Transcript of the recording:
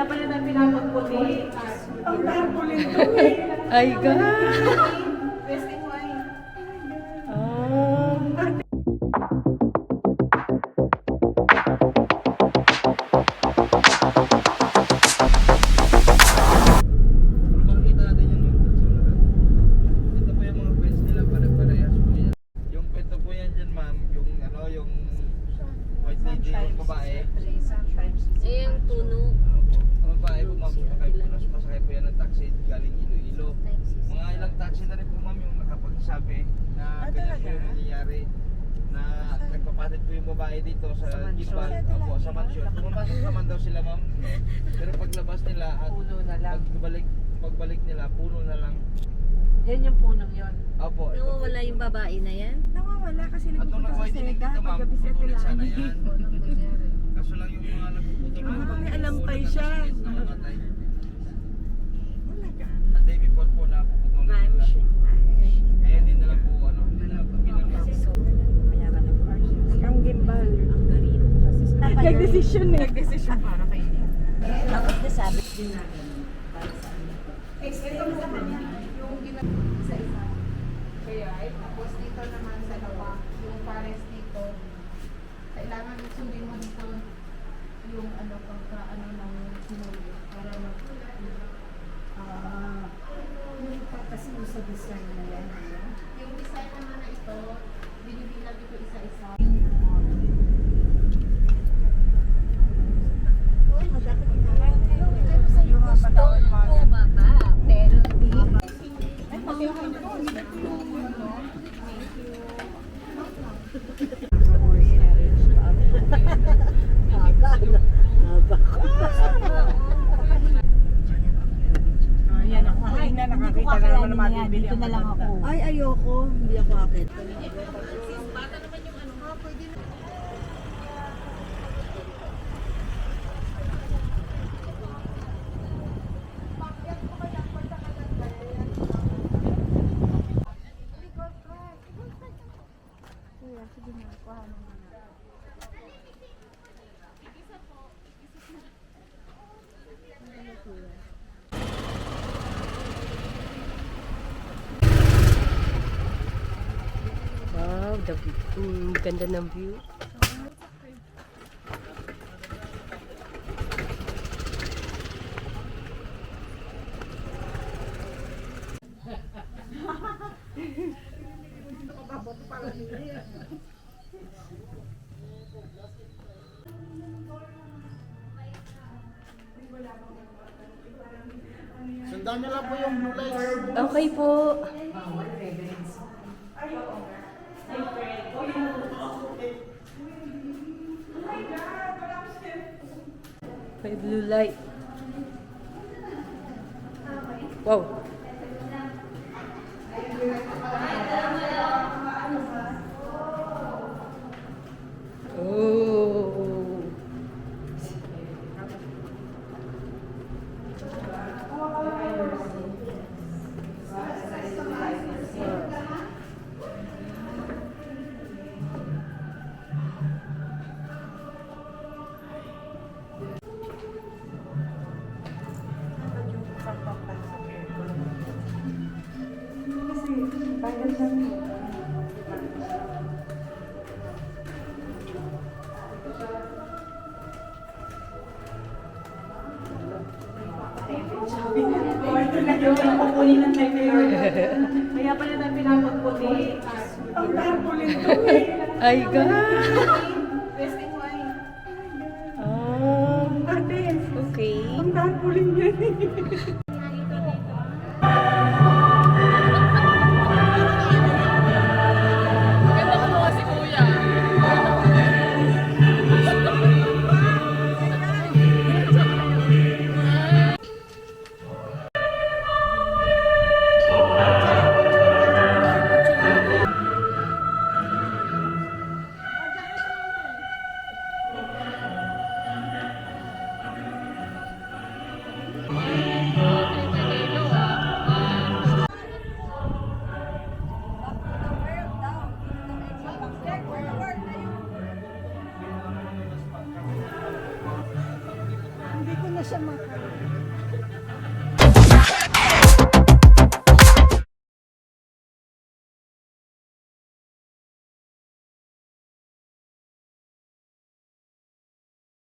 pa niya tayo pinapagputi. Ang tarpaulin to eh. Ay, God! Resting wine. Oh. Makikita natin yung ito po yung mga friends nila, pare-parehas po yan. Yung kwento po yan dyan, ma'am, yung ano, yung white lady, yung babae. Eh, yung puno. Ang babae po, ma'am, sumasakay po yan ng taxi galing Iloilo. Mga ilang taxi na rin po, ma'am, yung nakapagsabi na ganyan po yung nangyayari. Na nagpapatid po yung babae dito sa Gibal, sa mansyon. Pumapasok naman daw sila, ma'am. Pero paglabas nila at Puno na lang. pagbalik nila, puno na lang. Yan yung punong yun. Opo, ito po. Nawawala yung babae na yan? Nawawala kasi At nung nagpupunta nakuha sa din Sega, dito, ma'am, paggabi sa putulin sana Tilani. yan. Kaso lang yung mga nagpuputol ng Ah, may alampay siya. namatay. Talaga. At day before po na puputulin nila. Vanishing match. Kaya hindi na lang po, ano, hindi na lang po ginagawa. Ang gimbal. Tama yun. Nagdesisyon eh. Nag-decision para kay Tapos nasabi. Ito mo sa kanya, yung isa-isa. Kaya, tapos dito naman sa lawa, yung pares dito. Kailangan sundin mo dito yung ano, pagka ano ng sinuli. Para mag... Kasi sa design na yan. Yung design naman na ito, binibilang ito isa-isa. Gustong bumaba, pero di. Ayan ako. Ay na, nakakita na naman na mabibili. Dito na lang ako. Ay, ayoko. Hindi ako akit. Wow, ganda ng view. Sundan niyo lang po yung blue lights. Okay po. May blue light. Wow. Oh. Kaya pa niya tayo pinapagputi. Ang tarpaulin to eh. Ay, God! Resting wine. Oh, Ate, okay. ang tarpaulin yan eh. na siya makakita.